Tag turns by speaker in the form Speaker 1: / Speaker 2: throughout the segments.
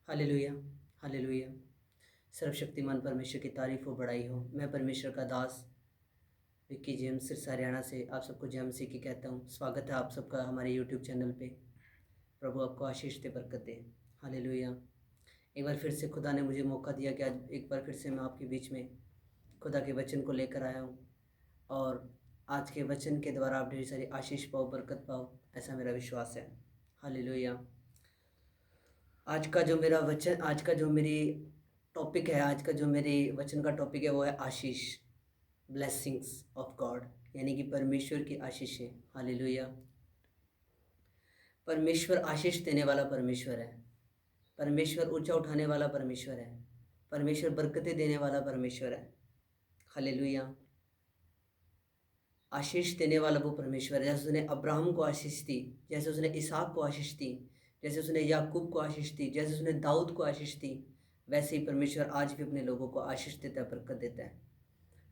Speaker 1: Hallelujah, hallelujah. सर्वशक्तिमान परमेश्वर की तारीफ हो, बड़ाई हो। मैं परमेश्वर का दास विक्की जेम्स सिरसा हरियाणा से आप सबको जय मसीह की कहता हूँ। स्वागत है आप सबका हमारे यूट्यूब चैनल पे। प्रभु आपको आशीष दे, बरकत दे। हालेलुया। एक बार फिर से खुदा ने मुझे मौका दिया कि आज एक बार फिर से मैं आपके बीच में खुदा के वचन को लेकर आया हूँ, और आज के वचन के द्वारा आप ढेर सारी आशीष पाओ, बरकत पाओ, ऐसा मेरा विश्वास है। हालेलुया। आज का जो मेरी टॉपिक है, आज का जो मेरे वचन का टॉपिक है वो है आशीष, ब्लेसिंग्स ऑफ गॉड, यानी कि परमेश्वर की आशीषें। हालेलुया। परमेश्वर आशीष देने वाला परमेश्वर है। परमेश्वर ऊंचा उठाने वाला परमेश्वर है। परमेश्वर बरकतें देने वाला परमेश्वर है। हालेलुया। आशीष देने वाला वो परमेश्वर है। जैसे उसने अब्राहम को आशीष दी, जैसे उसने इसहाक को आशीष दी, जैसे उसने याकूब को आशीष दी, जैसे उसने दाऊद को आशीष दी, वैसे ही परमेश्वर आज भी अपने लोगों को आशीष देता है, बरकत देता है।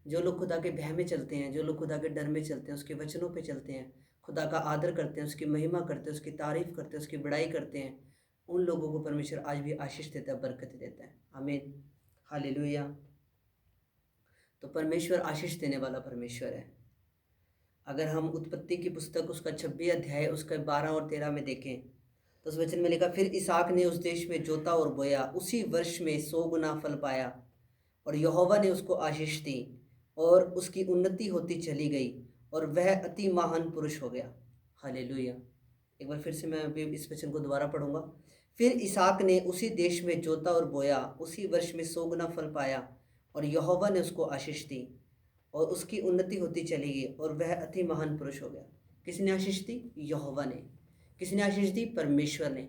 Speaker 1: जो लोग खुदा के भय में चलते हैं, जो लोग खुदा के डर में चलते हैं, उसके वचनों पे चलते हैं, खुदा का आदर करते हैं, उसकी महिमा करते हैं, उसकी तारीफ करते हैं, उसकी बड़ाई करते हैं, उन लोगों को परमेश्वर आज भी आशीष देता है, बरकत देता है। आमीन। हालेलुया। तो परमेश्वर आशीष देने वाला परमेश्वर है। अगर हम उत्पत्ति की पुस्तक उसका 26 अध्याय उसका 12 और 13 में देखें तो उस वचन में लिखा, फिर इसहाक ने उस देश में जोता और बोया, उसी वर्ष में 100 गुना फल पाया, और यहोवा ने उसको आशीष दी, और उसकी उन्नति होती चली गई, और वह अति महान पुरुष हो गया। हालेलुया। एक बार फिर से मैं अभी इस वचन को दोबारा पढ़ूंगा। फिर इसहाक ने उसी देश में जोता और बोया, उसी वर्ष में 100 गुना फल पाया, और यहोवा ने उसको आशीष दी, और उसकी उन्नति होती चली गई, और वह अति महान पुरुष हो गया। किसने आशीष दी? यहोवा ने। किसने आशीष दी? परमेश्वर ने।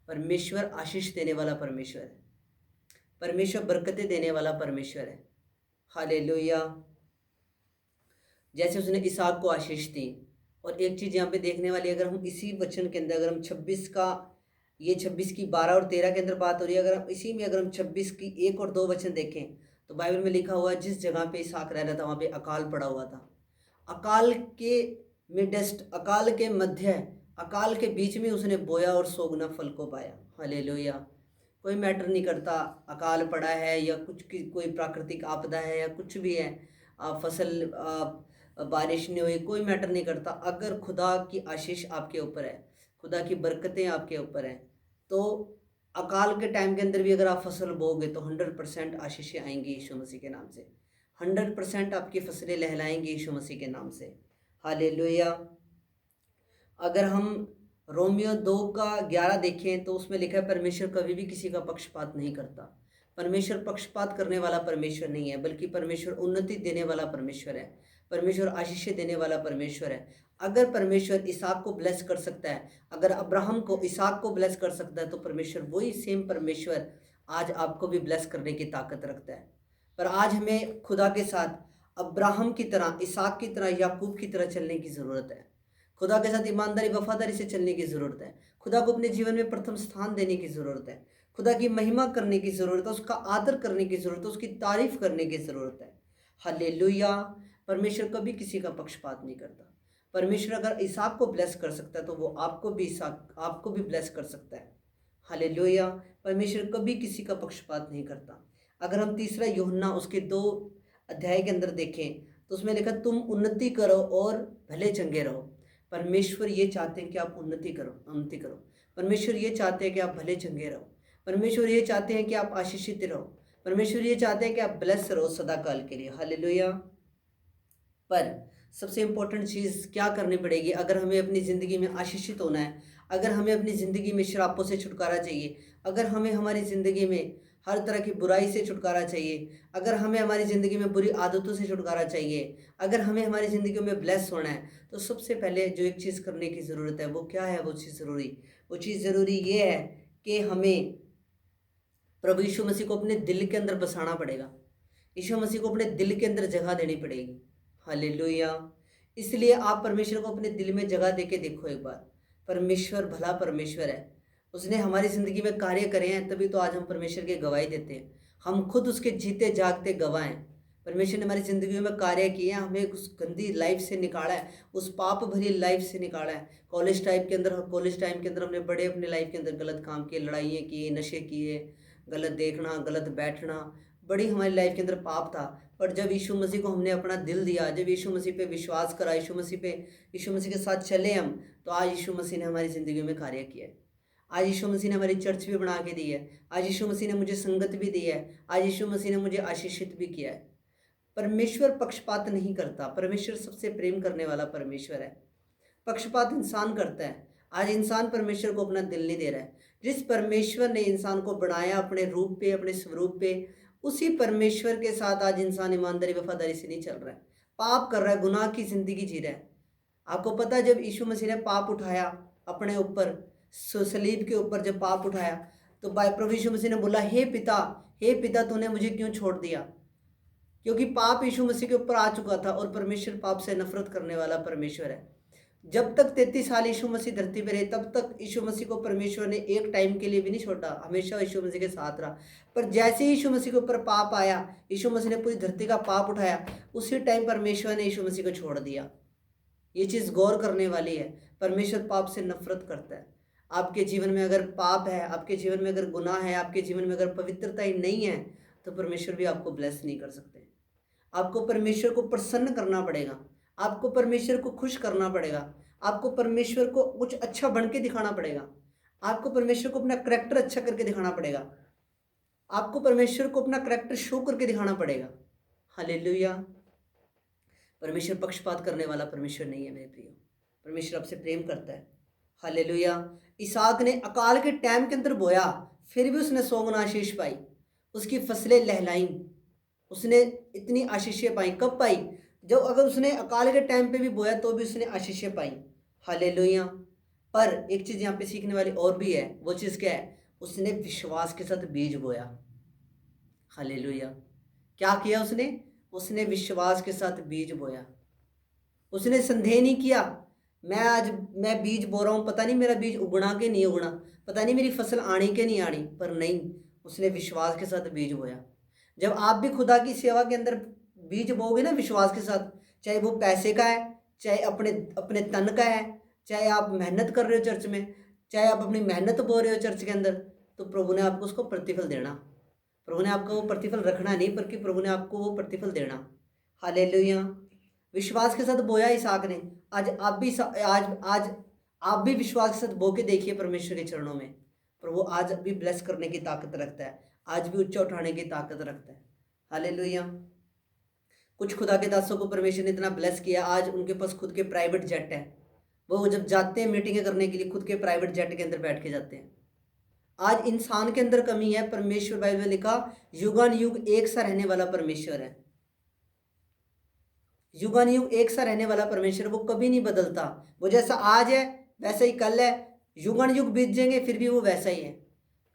Speaker 1: परमेश्वर आशीष देने वाला परमेश्वर है। परमेश्वर बरकतें देने वाला परमेश्वर है। हालेलुया। जैसे उसने इसहाक को आशीष दी। और एक चीज़ यहाँ पे देखने वाली, अगर हम इसी वचन के अंदर, अगर हम 26 की 12 और 13 के अंदर बात हो रही है, अगर हम इसी में अगर हम 26 की 1 और 2 वचन देखें तो बाइबल में लिखा हुआ है, जिस जगह पे इसहाक रह रहा था वहाँ पे अकाल पड़ा हुआ था। अकाल के मिडेस्ट, अकाल के मध्य, अकाल के बीच में उसने बोया और 100 गुना फल को पाया। हालेलुया। कोई मैटर नहीं करता, अकाल पड़ा है या कोई प्राकृतिक आपदा है या कुछ भी है, फसल बारिश नहीं हुई, कोई मैटर नहीं करता। अगर खुदा की आशीष आपके ऊपर है, खुदा की बरकतें आपके ऊपर हैं, तो अकाल के टाइम के अंदर भी अगर आप फसल बोओगे तो 100% आशीषें आएंगी यीशु मसीह के नाम से। 100% आपकी फसलें लहलाएंगी यीशु मसीह के नाम से। हालेलुया। अगर हम रोमियो 2 का 11 देखें तो उसमें लिखा है, परमेश्वर कभी भी किसी का पक्षपात नहीं करता। परमेश्वर पक्षपात करने वाला परमेश्वर नहीं है, बल्कि परमेश्वर उन्नति देने वाला परमेश्वर है। परमेश्वर आशीषें देने वाला परमेश्वर है। अगर परमेश्वर इसहाक को ब्लेस कर सकता है, अगर अब्राहम को इसहाक को ब्लेस कर सकता है, तो परमेश्वर वही सेम परमेश्वर आज आपको भी ब्लेस करने की ताकत रखता है। पर आज हमें खुदा के साथ अब्राहम की तरह, इसहाक की तरह, याकूब की तरह चलने की ज़रूरत है। खुदा के साथ ईमानदारी वफादारी से चलने की ज़रूरत है। खुदा को अपने जीवन में प्रथम स्थान देने की ज़रूरत है। खुदा की महिमा करने की ज़रूरत है, उसका आदर करने की ज़रूरत है, उसकी तारीफ करने की ज़रूरत है। हालेलुया। परमेश्वर कभी किसी का पक्षपात नहीं करता। परमेश्वर अगर इसहाक को ब्लेस कर सकता है तो वो आपको भी ब्लेस कर सकता है। हालेलुया। परमेश्वर कभी किसी का पक्षपात नहीं करता। अगर हम तीसरा यूहन्ना उसके 2 अध्याय के अंदर देखें तो उसमें लिखा, तुम उन्नति करो और भले चंगे रहो। परमेश्वर ये चाहते हैं कि आप उन्नति करो। परमेश्वर ये चाहते हैं कि आप भले चंगे रहो। परमेश्वर ये चाहते हैं कि आप आशीषित रहो। परमेश्वर ये चाहते हैं कि आप ब्लेस रहो सदा काल के लिए। हालेलुया। पर सबसे इम्पोर्टेंट चीज़ क्या करनी पड़ेगी अगर हमें अपनी ज़िंदगी में आशीषित होना है, अगर हमें अपनी ज़िंदगी में शराबों से छुटकारा चाहिए, अगर हमें हमारी ज़िंदगी में हर तरह की बुराई से छुटकारा चाहिए, अगर हमें हमारी ज़िंदगी में बुरी आदतों से छुटकारा चाहिए, अगर हमें हमारी ज़िंदगी में ब्लेस होना है, तो सबसे पहले जो एक चीज़ करने की ज़रूरत है वो क्या है? वो चीज़ ज़रूरी ये है कि हमें प्रभु यीशु मसीह को अपने दिल के अंदर बसाना पड़ेगा। यीशु मसीह को अपने दिल के अंदर जगह देनी पड़ेगी। हालेलुया। इसलिए आप परमेश्वर को अपने दिल में जगह देके देखो एक बार। परमेश्वर भला परमेश्वर है। उसने हमारी ज़िंदगी में कार्य करे हैं, तभी तो आज हम परमेश्वर की गवाही देते हैं। हम खुद उसके जीते जागते गवाह हैं। परमेश्वर ने हमारी ज़िंदगी में कार्य किए हैं, हमें उस गंदी लाइफ से निकाला है, उस पाप भरी लाइफ से निकाला है। कॉलेज टाइम के अंदर हमने बड़े अपने लाइफ के अंदर गलत काम किए, लड़ाइयाँ की, नशे किए, गलत देखना, गलत बैठना, बड़ी हमारी लाइफ के अंदर पाप था। पर जब यीशु मसीह को हमने अपना दिल दिया, जब यीशु मसीह पे विश्वास करा, यीशु मसीह के साथ चले हम, तो आज यीशु मसीह ने हमारी ज़िंदगी में कार्य किया है। आज यीशु मसीह ने हमारी चर्च भी बना के दी है। आज यीशु मसीह ने मुझे संगत भी दी है। आज यीशु मसीह ने मुझे आशीषित भी किया है। परमेश्वर पक्षपात नहीं करता। परमेश्वर सबसे प्रेम करने वाला परमेश्वर है। पक्षपात इंसान करता है। आज इंसान परमेश्वर को अपना दिल नहीं दे रहा है। जिस परमेश्वर ने इंसान को बनाया अपने रूप पे, अपने स्वरूप पे, उसी परमेश्वर के साथ आज इंसान ईमानदारी वफादारी से नहीं चल रहा है, पाप कर रहा है, गुनाह की ज़िंदगी जी रहा है। आपको पता है जब यीशु मसीह ने पाप उठाया अपने ऊपर, सलीब के ऊपर जब पाप उठाया, तो प्रभु यीशु मसीह ने बोला, हे पिता तूने मुझे क्यों छोड़ दिया? क्योंकि पाप यीशु मसीह के ऊपर आ चुका था और परमेश्वर पाप से नफरत करने वाला परमेश्वर है। जब तक 33 साल यीशु मसीह धरती पर रहे, तब तक यीशु मसीह को परमेश्वर ने एक टाइम के लिए भी नहीं छोड़ा, हमेशा यीशु मसीह के साथ रहा। पर जैसे ही यीशु मसीह के ऊपर पाप आया, यीशु मसीह ने पूरी धरती का पाप उठाया, उसी टाइम परमेश्वर ने यीशु मसीह को छोड़ दिया। ये चीज़ गौर करने वाली है। परमेश्वर पाप से नफरत करता है। आपके जीवन में अगर पाप है, आपके जीवन में अगर गुनाह है, आपके जीवन में अगर पवित्रता ही नहीं है, तो परमेश्वर भी आपको ब्लेस नहीं कर सकते। आपको परमेश्वर को प्रसन्न करना पड़ेगा, आपको परमेश्वर को खुश करना पड़ेगा, आपको परमेश्वर को कुछ अच्छा बन के दिखाना पड़ेगा, आपको परमेश्वर को अपना करैक्टर अच्छा करके दिखाना पड़ेगा, आपको परमेश्वर को अपना करैक्टर शो करके दिखाना पड़ेगा। हालेलुया। परमेश्वर पक्षपात करने वाला परमेश्वर नहीं है मेरे प्रियो। परमेश्वर आपसे प्रेम करता है। हालेलुया। इसहाक ने अकाल के टाइम के अंदर बोया, फिर भी उसने 100 गुना आशीष पाई, उसकी फसलें लहलाईं, उसने इतनी आशीषें पाई। कब पाई? जब अगर उसने अकाल के टाइम पे भी बोया तो भी उसने आशीषें पाई। हालेलुया। पर एक चीज़ यहाँ पे सीखने वाली और भी है। वो चीज़ क्या है? उसने विश्वास के साथ बीज बोया। हालेलुया। क्या किया उसने? उसने विश्वास के साथ बीज बोया। उसने संदेह नहीं किया, मैं बीज बो रहा हूँ, पता नहीं मेरा बीज उगना के नहीं उगना, पता नहीं मेरी फसल आनी के नहीं आनी, पर नहीं, उसने विश्वास के साथ बीज बोया। जब आप भी खुदा की सेवा के अंदर बीज बोगे ना विश्वास के साथ, चाहे वो पैसे का है, चाहे अपने तन का है, चाहे आप मेहनत कर रहे हो चर्च में, चाहे आप अपनी मेहनत बो रहे हो चर्च के अंदर, तो प्रभु ने आपको उसको प्रतिफल देना। प्रभु ने आपको वो प्रतिफल रखना नहीं, बल्कि प्रभु ने आपको वो प्रतिफल देना। हालेलुया। विश्वास के साथ बोया इसहाक ने। आज आप भी विश्वास के साथ बो के देखिए परमेश्वर के चरणों में। प्रभु आज भी ब्लेस करने की ताकत रखता है, आज भी ऊंचा उठाने की ताकत रखता है। हालेलुया। कुछ खुदा के दासों को परमेश्वर ने इतना ब्लेस किया, आज उनके पास खुद के प्राइवेट जेट है। वो जब जाते हैं मीटिंगें करने के लिए, खुद के प्राइवेट जेट के अंदर बैठ के जाते हैं। आज इंसान के अंदर कमी है। परमेश्वर बाइबल में लिखा, युगान युग एक सा रहने वाला परमेश्वर है। युगान युग एक सा रहने वाला परमेश्वर, वो कभी नहीं बदलता। वो जैसा आज है वैसा ही कल है। युगान युग बीत जाएंगे फिर भी वो वैसा ही है।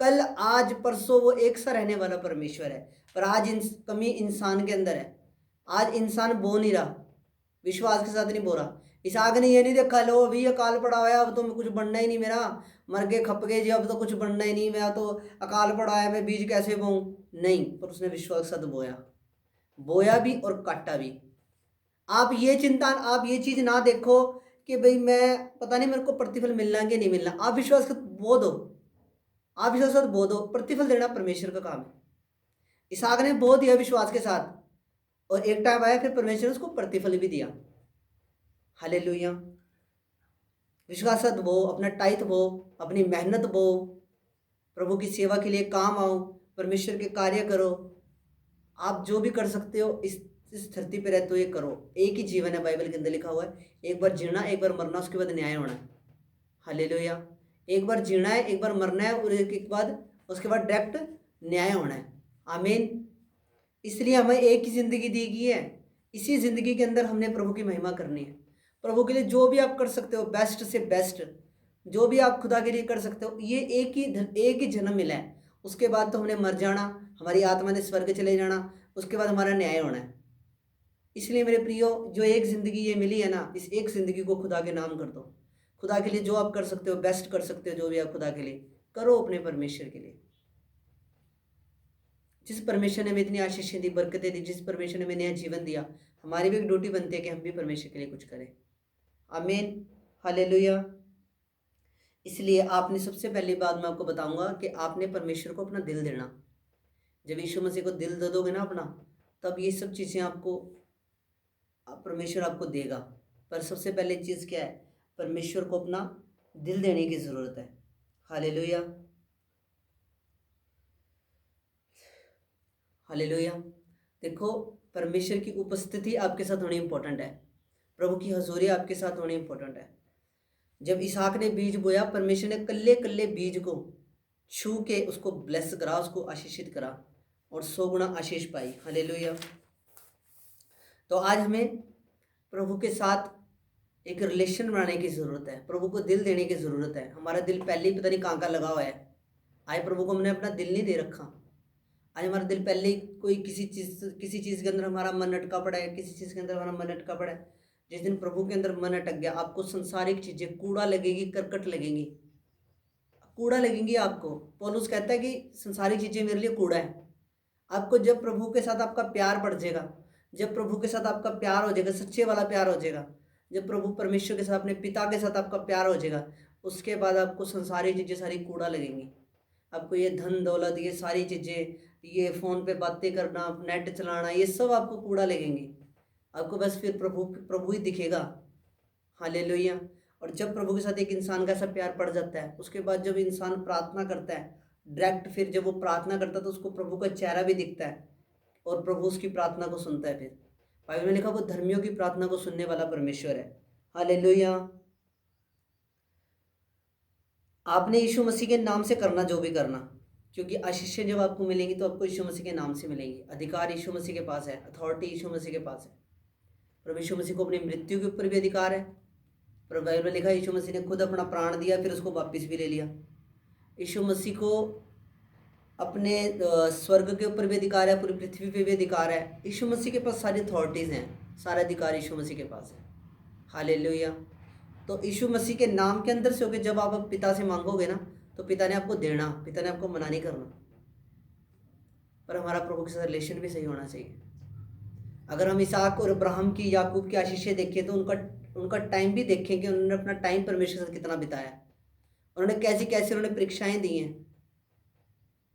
Speaker 1: कल, आज, परसों वो एक सा रहने वाला परमेश्वर है। पर आज कमी इंसान के अंदर है। आज इंसान बो नहीं रहा, विश्वास के साथ नहीं बो रहा। इसहाक ने ये नहीं देखा, लो अभी अकाल पड़ा हुआ है, अब तो कुछ बनना ही नहीं मेरा, मर गए खप गए जी, अब तो कुछ बनना ही नहीं, मैं तो अकाल पड़ा है, मैं बीज कैसे बोऊं? नहीं, पर उसने विश्वास के साथ बोया भी और काटा भी। आप ये चीज़ ना देखो कि भाई मैं पता नहीं मेरे को प्रतिफल मिलना कि नहीं मिलना। आप विश्वास के बो दो, आप विश्वास के साथ बो दो, प्रतिफल देना परमेश्वर का काम है। इसहाक ने बो दिया विश्वास के साथ, और एक टाइम आया फिर परमेश्वर ने उसको प्रतिफल भी दिया। हालेलुया। विश्वास के साथ बो, अपना टाइट बो, अपनी मेहनत बो, प्रभु की सेवा के लिए काम आओ, परमेश्वर के कार्य करो। आप जो भी कर सकते हो इस धरती पे रहते हो ये करो। एक ही जीवन है, बाइबल के अंदर लिखा हुआ है, एक बार जीना, एक बार मरना, उसके बाद न्याय होना है। हालेलुया। एक बार जीना है, एक बार मरना है, और उसके बाद डायरेक्ट न्याय होना है। आमीन। इसलिए हमें एक ही ज़िंदगी दी गई है। इसी ज़िंदगी के अंदर हमने प्रभु की महिमा करनी है। प्रभु के लिए जो भी आप कर सकते हो, बेस्ट से बेस्ट जो भी आप खुदा के लिए कर सकते हो, ये एक ही जन्म मिला है। उसके बाद तो हमने मर जाना, हमारी आत्मा ने स्वर्ग चले जाना, उसके बाद हमारा न्याय होना है। इसलिए मेरे प्रियो, जो एक ज़िंदगी ये मिली है ना, इस एक ज़िंदगी को खुदा के नाम कर दो। खुदा के लिए जो आप कर सकते हो, बेस्ट कर सकते हो, जो भी आप खुदा के लिए करो, अपने परमेश्वर के लिए जिस परमेश्वर ने हमें इतनी आशीषें दी, बरकतें दी, जिस परमेश्वर ने हमें नया जीवन दिया, हमारी भी एक ड्यूटी बनती है कि हम भी परमेश्वर के लिए कुछ करें। आमीन, हालेलुया। इसलिए आपने सबसे पहली बात मैं आपको बताऊंगा कि आपने परमेश्वर को अपना दिल देना। जब यीशु मसीह को दिल दे दोगे ना अपना, तब ये सब चीज़ें आपको परमेश्वर आपको देगा। पर सबसे पहले चीज़ क्या है? परमेश्वर को अपना दिल देने की ज़रूरत है। Hallelujah, hallelujah. देखो, परमेश्वर की उपस्थिति आपके साथ होनी इंपॉर्टेंट है, प्रभु की हजूरी आपके साथ होनी इंपॉर्टेंट है। जब इसहाक ने बीज बोया, परमेश्वर ने कल्ले कल्ले बीज को छू के उसको ब्लेस करा, उसको आशीषित करा और 100 गुना आशीष पाई। हालेलुया। तो आज हमें प्रभु के साथ एक रिलेशन बनाने की ज़रूरत है, प्रभु को दिल देने की ज़रूरत है। हमारा दिल पहले ही पता नहीं कहाँ का लगा हुआ है। आज प्रभु को हमने अपना दिल नहीं दे रखा। आज हमारा दिल पहले ही कोई किसी चीज़ के अंदर हमारा मन अटका पड़ा है, किसी चीज़ के अंदर हमारा मन अटका पड़ा है। जिस दिन प्रभु के अंदर मन अटक गया, आपको संसारिक चीज़ें कूड़ा लगेगी, करकट लगेंगी, कूड़ा लगेंगी आपको। पौलुस कहता है कि संसारिक चीज़ें मेरे लिए कूड़ा है। आपको जब प्रभु के साथ आपका प्यार बढ़ जाएगा, जब प्रभु के साथ आपका प्यार हो जाएगा, सच्चे वाला प्यार हो जाएगा, जब प्रभु परमेश्वर के साथ, अपने पिता के साथ आपका प्यार हो जाएगा, उसके बाद आपको संसारी चीज़ें सारी कूड़ा लगेंगी। आपको ये धन दौलत, ये सारी चीज़ें, ये फ़ोन पे बातें करना, नेट चलाना, ये सब आपको कूड़ा लगेंगी। आपको बस फिर प्रभु प्रभु ही दिखेगा। हालेलुया। और जब प्रभु के साथ एक इंसान का ऐसा प्यार पड़ जाता है, उसके बाद जब इंसान प्रार्थना करता है डायरेक्ट, फिर जब वो प्रार्थना करता है तो उसको प्रभु का चेहरा भी दिखता है और प्रभु उसकी प्रार्थना को सुनता है। फिर बाइबल में लिखा, वो धर्मियों की प्रार्थना को सुनने वाला परमेश्वर है। हालेलुया। आपने यीशु मसीह के नाम से करना जो भी करना, क्योंकि आशीषें जब आपको मिलेंगी तो आपको यीशु मसीह के नाम से मिलेंगी। अधिकार यीशु मसीह के पास है, अथॉरिटी यीशु मसीह के पास है। प्रभु यीशु मसीह को अपनी मृत्यु के ऊपर भी अधिकार है। पर बाइबल में लिखा है यीशु मसीह ने खुद अपना प्राण दिया, फिर उसको वापस भी ले लिया। यीशु मसीह को अपने स्वर्ग के ऊपर भी अधिकार है, पूरी पृथ्वी पे भी अधिकार है। यीशु मसीह के पास सारी अथॉरिटीज़ हैं, सारा अधिकार यीशु मसीह के पास है। हालेलुया। तो यीशु मसीह के नाम के अंदर से होकर जब आप पिता से मांगोगे ना, तो पिता ने आपको देना, पिता ने आपको मना नहीं करना। पर हमारा प्रभु के साथ रिलेशन भी सही होना चाहिए। अगर हम इसहाक और अब्राहम की, याकूब की आशीषें देखें तो उनका टाइम भी देखें कि उन्होंने अपना टाइम परमेश्वर के साथ कितना बिताया, उन्होंने कैसी कैसी उन्होंने परीक्षाएं दी हैं।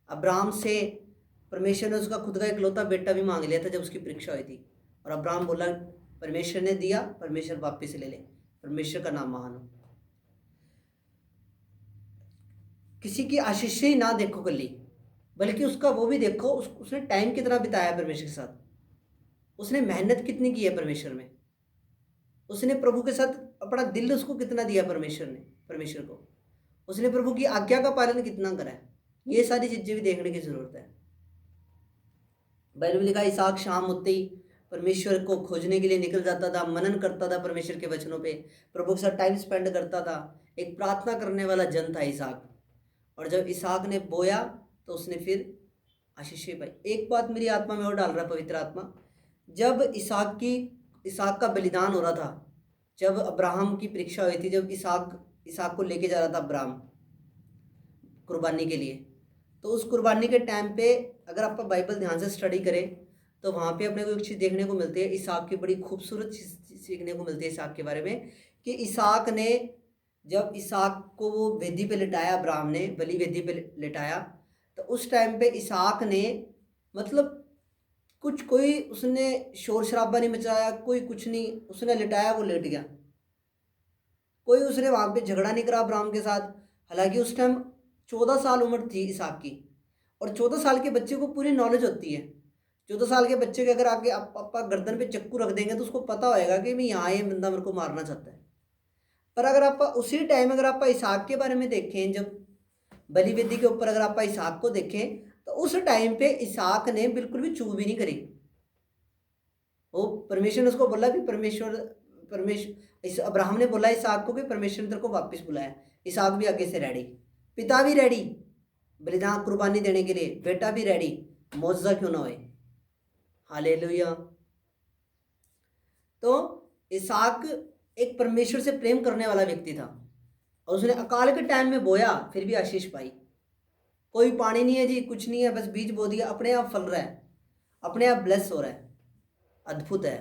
Speaker 1: अब्राहम से परमेश्वर ने उसका खुद का इकलौता बेटा भी मांग लिया था जब उसकी परीक्षा हुई थी, और अब्राहम बोला परमेश्वर ने दिया, परमेश्वर वापिस ले ले, परमेश्वर का नाम महान हो। किसी की आशीषें ना देखो कल्ली, बल्कि उसका वो भी देखो, उसने टाइम कितना बिताया परमेश्वर के साथ, उसने मेहनत कितनी की है परमेश्वर में, उसने प्रभु के साथ अपना दिल उसको कितना दिया परमेश्वर को, उसने प्रभु की आज्ञा का पालन कितना करा है। ये सारी चीज़ें भी देखने की जरूरत है। बाइबल में लिखा, इसहाक शाम होते ही परमेश्वर को खोजने के लिए निकल जाता था, मनन करता था परमेश्वर के वचनों पे, प्रभु के साथ टाइम स्पेंड करता था। एक प्रार्थना करने वाला जन था इसहाक। और जब इसहाक ने बोया तो उसने फिर आशीषें पाई। एक बात मेरी आत्मा में और डाल रहा पवित्र आत्मा, जब इसहाक का बलिदान हो रहा था, जब अब्राहम की परीक्षा हुई थी, जब इसहाक को लेके जा रहा था अब्राहम कुर्बानी के लिए, तो उस कुर्बानी के टाइम पे अगर आप बाइबल ध्यान से स्टडी करें तो वहाँ पे अपने को एक चीज़ देखने को मिलती है, इसहाक की बड़ी खूबसूरत चीज़ सीखने को मिलती है इसहाक के बारे में, कि इसहाक ने जब इसहाक को वो वेदी पे लिटाया, अब्राहम ने बलि वेदी पे लिटाया, तो उस टाइम पे इसहाक ने मतलब कोई उसने शोर शराबा नहीं मचाया, कोई कुछ नहीं, उसने लिटाया, वो लेट गया। कोई उसने वहाँ पे झगड़ा नहीं करा अब्राहम के साथ। हालांकि उस टाइम 14 साल उम्र थी इसहाक की, और 14 साल के बच्चे को पूरी नॉलेज होती है। 14 साल के बच्चे के अगर आगे आप गर्दन पे चक्कू रख देंगे तो उसको पता होएगा कि मैं यहाँ, ये बंदा मेरे को मारना चाहता है। पर अगर आप उसी टाइम अगर आप इसहाक के बारे में देखें, जब बलि वेदी के ऊपर अगर आप इसहाक को देखें, तो उस टाइम पे इसहाक ने बिल्कुल भी चूक भी नहीं करी। वो परमेश्वर ने उसको बोला कि अब्राहम ने बोला इसहाक को कि परमेश्वर ने तेरे को वापस बुलाया। इसहाक भी आगे से रेडी, पिता भी रेडी बलिदान कुर्बानी देने के लिए, बेटा भी रेडी, मौजूदा क्यों ना होए। हालेलुया। तो इसहाक एक परमेश्वर से प्रेम करने वाला व्यक्ति था, और उसने अकाल के टाइम में बोया, फिर भी आशीष पाई। कोई पानी नहीं है जी, कुछ नहीं है, बस बीज बो दिया, अपने आप फल रहा है, अपने आप ब्लेस हो रहा है। अद्भुत है,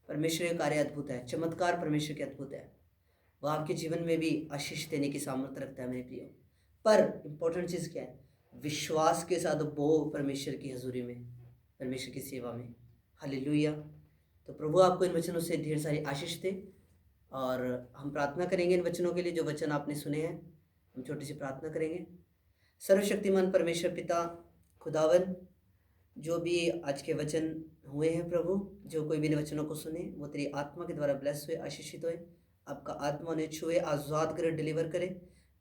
Speaker 1: परमेश्वर का कार्य अद्भुत है, चमत्कार परमेश्वर के अद्भुत है। वह आपके जीवन में भी आशीष देने की सामर्थ्य रखता है मेरे प्रियो। पर इम्पोर्टेंट चीज़ क्या है? विश्वास के साथ बो परमेश्वर की हजूरी में, परमेश्वर की सेवा में। हालेलुया। तो प्रभु आपको इन वचनों से ढेर सारी आशीष दे, और हम प्रार्थना करेंगे इन वचनों के लिए जो वचन आपने सुने हैं। हम छोटी सी प्रार्थना करेंगे। सर्वशक्तिमान परमेश्वर पिता खुदावन, जो भी आज के वचन हुए हैं प्रभु, जो कोई भी इन वचनों को सुने वो तेरी आत्मा के द्वारा ब्लेस हुए, आशीषित हुए। आपका आत्मा उन्हें छुए, आज़ाद करे, डिलीवर करे।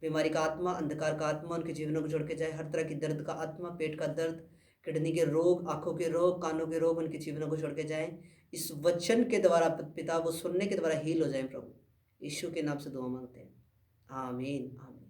Speaker 1: बीमारी का आत्मा, अंधकार का आत्मा उनके जीवनों को जोड़ के जाए। हर तरह की दर्द का आत्मा, पेट का दर्द, किडनी के रोग, आंखों के रोग, कानों के रोग उनके जीवनों को जोड़ के जाए। इस वचन के द्वारा पिता वो सुनने के द्वारा हील हो जाए प्रभु। यीशु के नाम से दुआ मांगते हैं, आमीन आमीन।